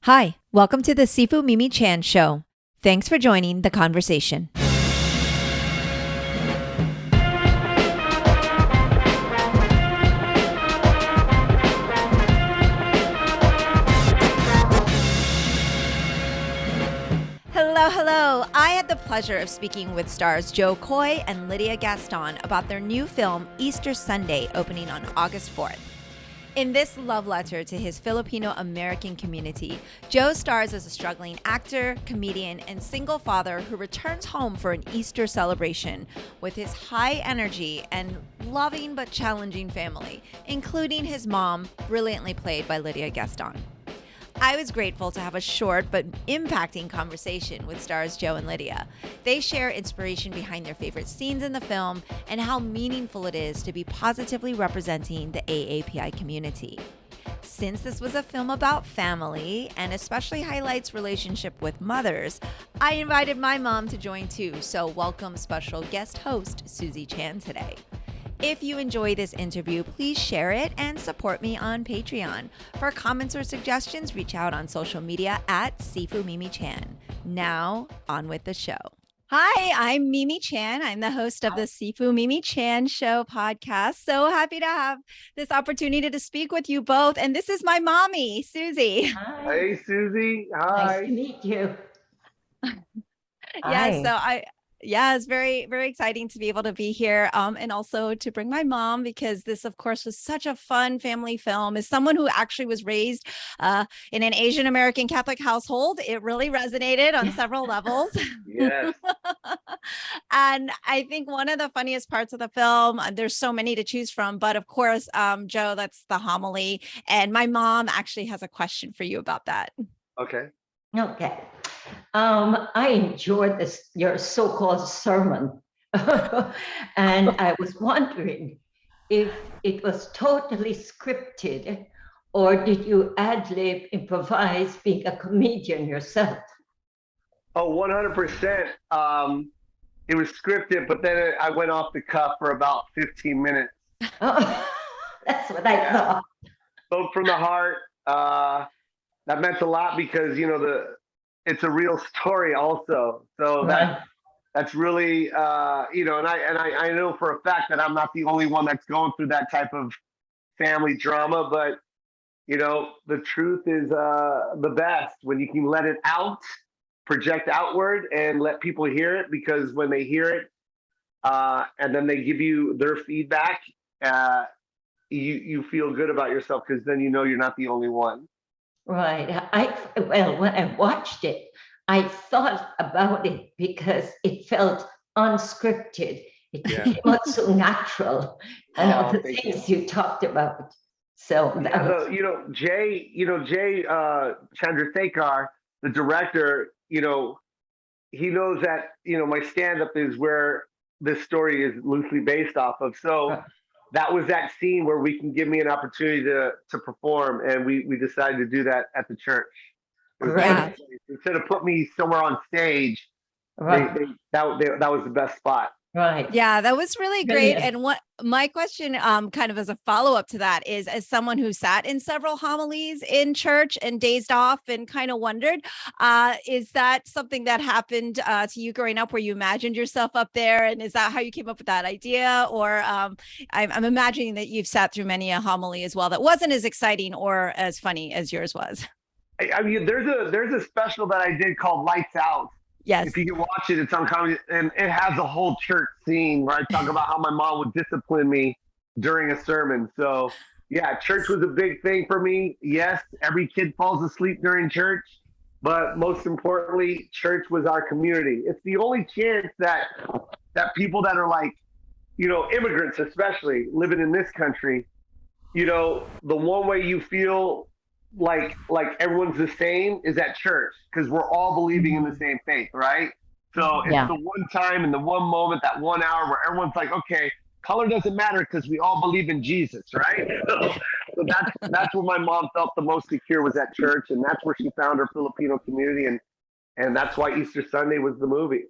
Hi, welcome to the Sifu Mimi Chan Show. Thanks for joining the conversation. Hello. I had the pleasure of speaking with stars Koy and Lydia Gaston about their new film, Easter Sunday, opening on August 4th. In this love letter to his Filipino-American community, Joe stars as a struggling actor, comedian, and single father who returns home for an Easter celebration with his high energy and loving but challenging family, including his mom, brilliantly played by Lydia Gaston. I was grateful to have a short but impacting conversation with stars Joe and Lydia. They share inspiration behind their favorite scenes in the film and how meaningful it is to be positively representing the AAPI community. Since this was a film about family and especially highlights relationship with mothers, I invited my mom to join too, so welcome special guest host Suzy Chan today. If you enjoy this interview, please share it and support me on Patreon. For comments or suggestions, reach out on social media at Sifu Mimi Chan. Now, on with the show. Hi, I'm Mimi Chan. I'm the host of the Sifu Mimi Chan Show podcast. So happy to have this opportunity to speak with you both. And this is my mommy, Suzy. Hi. Hey, Suzy. Hi. Nice to meet you. It's very, very exciting to be able to be here and also to bring my mom, because this, of course, was such a fun family film. As someone who actually was raised in an Asian American Catholic household, it really resonated on several levels. Yes. And I think one of the funniest parts of the film, there's so many to choose from, but of course, Joe, that's the homily. And my mom actually has a question for you about that. Okay. Okay. I enjoyed your so-called sermon. And I was wondering if it was totally scripted, or did you ad-lib, improvise, being a comedian yourself? Oh, 100%. It was scripted, but then I went off the cuff for about 15 minutes. Oh, that's what I thought. Spoke from the heart. That meant a lot because, it's a real story also. So that's really, and I know for a fact that I'm not the only one that's going through that type of family drama, but, the truth is the best when you can let it out, project outward and let people hear it, because when they hear it and then they give you their feedback, you feel good about yourself, because then you're not the only one. Right. When I watched it, I thought about it because it felt unscripted. It came out so natural, and all the things you talked about. So Jay Chandrasekhar, the director, he knows that my stand-up is where this story is loosely based off of. So that was that scene where we can give me an opportunity to perform, and we decided to do that at the church. Right. Instead of put me somewhere on stage, that was the best spot. Right. Yeah, that was really great. And what my question, kind of as a follow-up to that, is, as someone who sat in several homilies in church and dazed off and kind of wondered, is that something that happened to you growing up, where you imagined yourself up there? And is that how you came up with that idea? Or I'm imagining that you've sat through many a homily as well that wasn't as exciting or as funny as yours was. I mean, there's a special that I did called Lights Out. Yes. If you can watch it, it's on comedy, and it has a whole church scene where I talk about how my mom would discipline me during a sermon. So yeah, church was a big thing for me. Yes, every kid falls asleep during church, but most importantly, church was our community. It's the only chance that people that are like, immigrants, especially living in this country, the one way you feel like everyone's the same is at church, because we're all believing in the same faith, right? So it's the one time and the one moment, that 1 hour where everyone's like, okay, color doesn't matter because we all believe in Jesus, right? So that's where my mom felt the most secure, was at church, and that's where she found her Filipino community, and that's why Easter Sunday was the movie.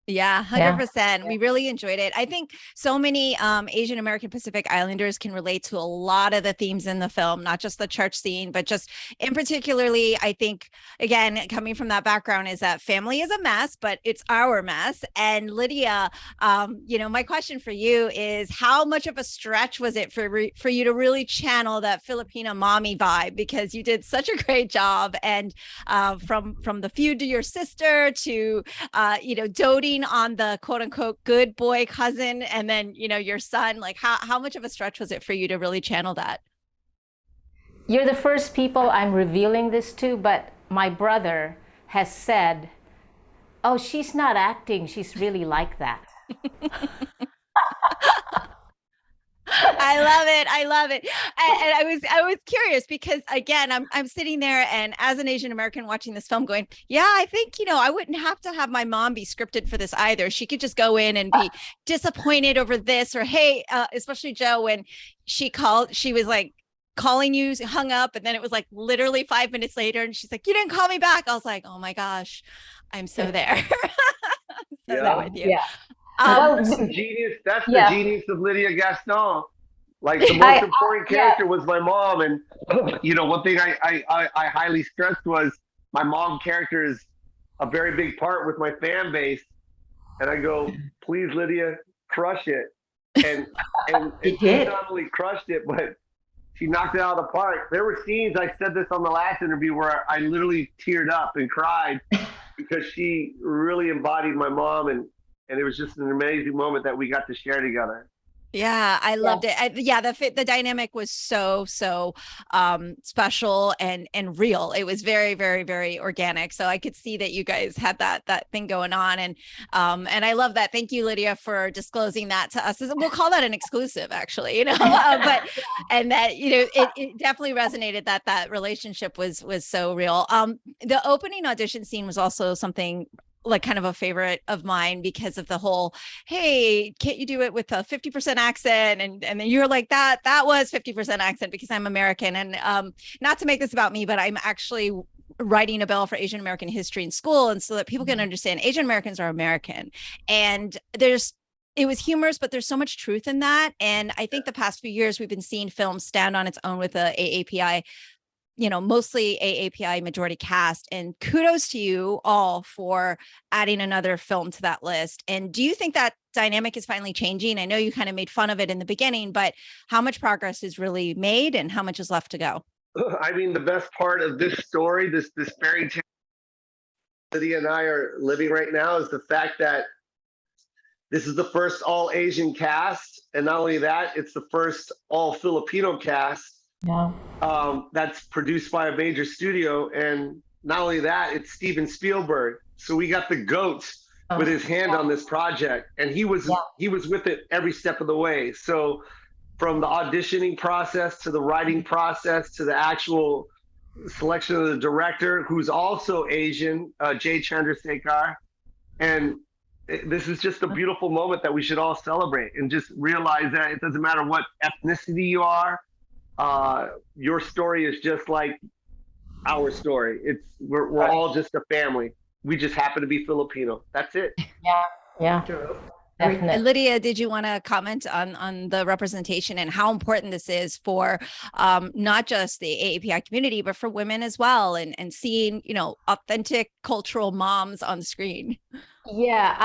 Yeah, Yeah. 100%. We really enjoyed it. I think so many Asian American Pacific Islanders can relate to a lot of the themes in the film, not just the church scene, but just in particularly, I think, again, coming from that background, is that family is a mess, but it's our mess. And Lydia, my question for you is, how much of a stretch was it for you to really channel that Filipino mommy vibe? Because you did such a great job, and from the feud to your sister to doting on the quote unquote good boy cousin, and then, your son, like how much of a stretch was it for you to really channel that? You're the first people I'm revealing this to, but my brother has said, "Oh, she's not acting. She's really like that." I love it. I love it. And I was curious because, again, I'm sitting there, and as an Asian American watching this film going, yeah, I think, I wouldn't have to have my mom be scripted for this either. She could just go in and be disappointed over this, or, hey, especially Joe, when she was like calling you, hung up, and then it was like literally 5 minutes later, and she's like, you didn't call me back. I was like, oh my gosh, I'm so there. So there with you. Yeah. That's the genius. That's the genius of Lydia Gaston. Like, the most important character was my mom, and one thing I highly stressed was my mom character is a very big part with my fan base, and I go, please, Lydia, crush it, and she not only crushed it, but she knocked it out of the park. There were scenes, I said this on the last interview, where I literally teared up and cried because she really embodied my mom, and it was just an amazing moment that we got to share together. Yeah, I loved it. The dynamic was so special and real. It was very, very, very organic. So I could see that you guys had that thing going on, and I love that. Thank you, Lydia, for disclosing that to us. We'll call that an exclusive, actually. But and that it definitely resonated that relationship was so real. The opening audition scene was also something like kind of a favorite of mine because of the whole, hey, can't you do it with a 50% accent? And then you're like, that was 50% accent because I'm American. And not to make this about me, but I'm actually writing a bill for Asian American history in school. And so that people can understand Asian Americans are American. And it was humorous, but there's so much truth in that. And I think the past few years, we've been seeing films stand on its own with the AAPI, mostly AAPI majority cast, and kudos to you all for adding another film to that list. And do you think that dynamic is finally changing? I know you kind of made fun of it in the beginning, but how much progress is really made and how much is left to go? I mean, the best part of this story, this fairy tale Lydia and I are living right now, is the fact that this is the first all Asian cast. And not only that, it's the first all Filipino cast. Yeah. That's produced by a major studio, and not only that, it's Steven Spielberg. So we got the GOAT with his hand on this project, and he was with it every step of the way. So from the auditioning process to the writing process to the actual selection of the director, who's also Asian, Jay Chandrasekhar, and this is just a beautiful moment that we should all celebrate and just realize that it doesn't matter what ethnicity you are. Your story is just like our story. We're all just a family. We just happen to be Filipino. That's it. Yeah. True. Definitely. Lydia, did you want to comment on the representation and how important this is for not just the AAPI community, but for women as well, and seeing, authentic cultural moms on the screen? Yeah,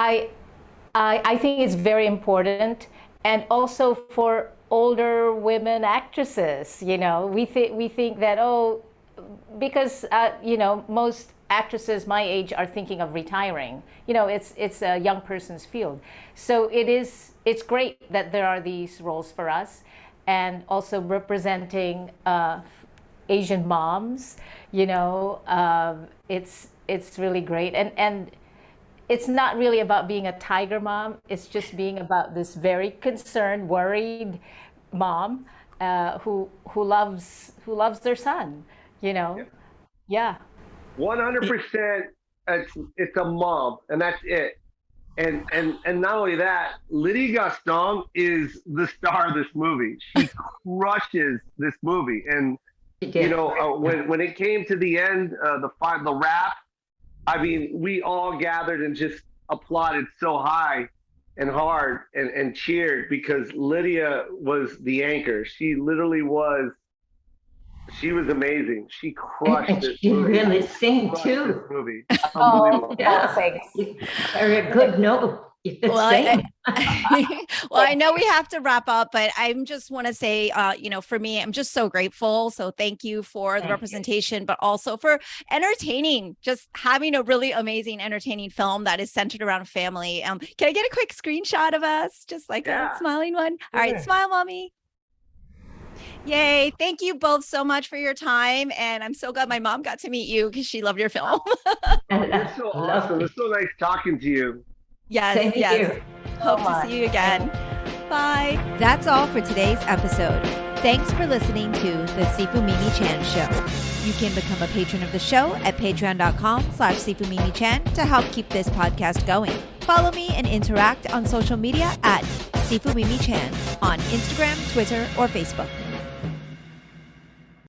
I think it's very important, and also for older women actresses. We think that, because most actresses my age are thinking of retiring. It's a young person's field, so it's great that there are these roles for us, and also representing Asian moms. It's really great, and it's not really about being a tiger mom. It's just being about this very concerned, worried mom who loves their son. Yeah. 100%. It's a mom, and that's it. And not only that, Lydia Gaston is the star of this movie. She crushes this movie, and when it came to the end, the rap. I mean, we all gathered and just applauded so high and hard and cheered because Lydia was the anchor. She literally was. She was amazing. She crushed And this she movie. really sang Crushed too. this movie. Unbelievable. Yeah. thanks. Very a good note. You could Well, sing. well, I know we have to wrap up, but I just want to say, for me, I'm just so grateful. So thank you for the Thank you. representation, but also for entertaining, just having a really amazing, entertaining film that is centered around family. Can I get a quick screenshot of us? Just like Yeah. a smiling one. All right, Yeah. smile, mommy. Yay. Thank you both so much for your time. And I'm so glad my mom got to meet you because she loved your film. You're so awesome. It's so nice talking to you. Yes, Same yes. here. Hope to see you again. Bye. That's all for today's episode. Thanks for listening to the Sifu Mimi Chan Show. You can become a patron of the show at patreon.com/Sifu Mimi Chan to help keep this podcast going. Follow me and interact on social media at Sifu Mimi Chan on Instagram, Twitter, or Facebook.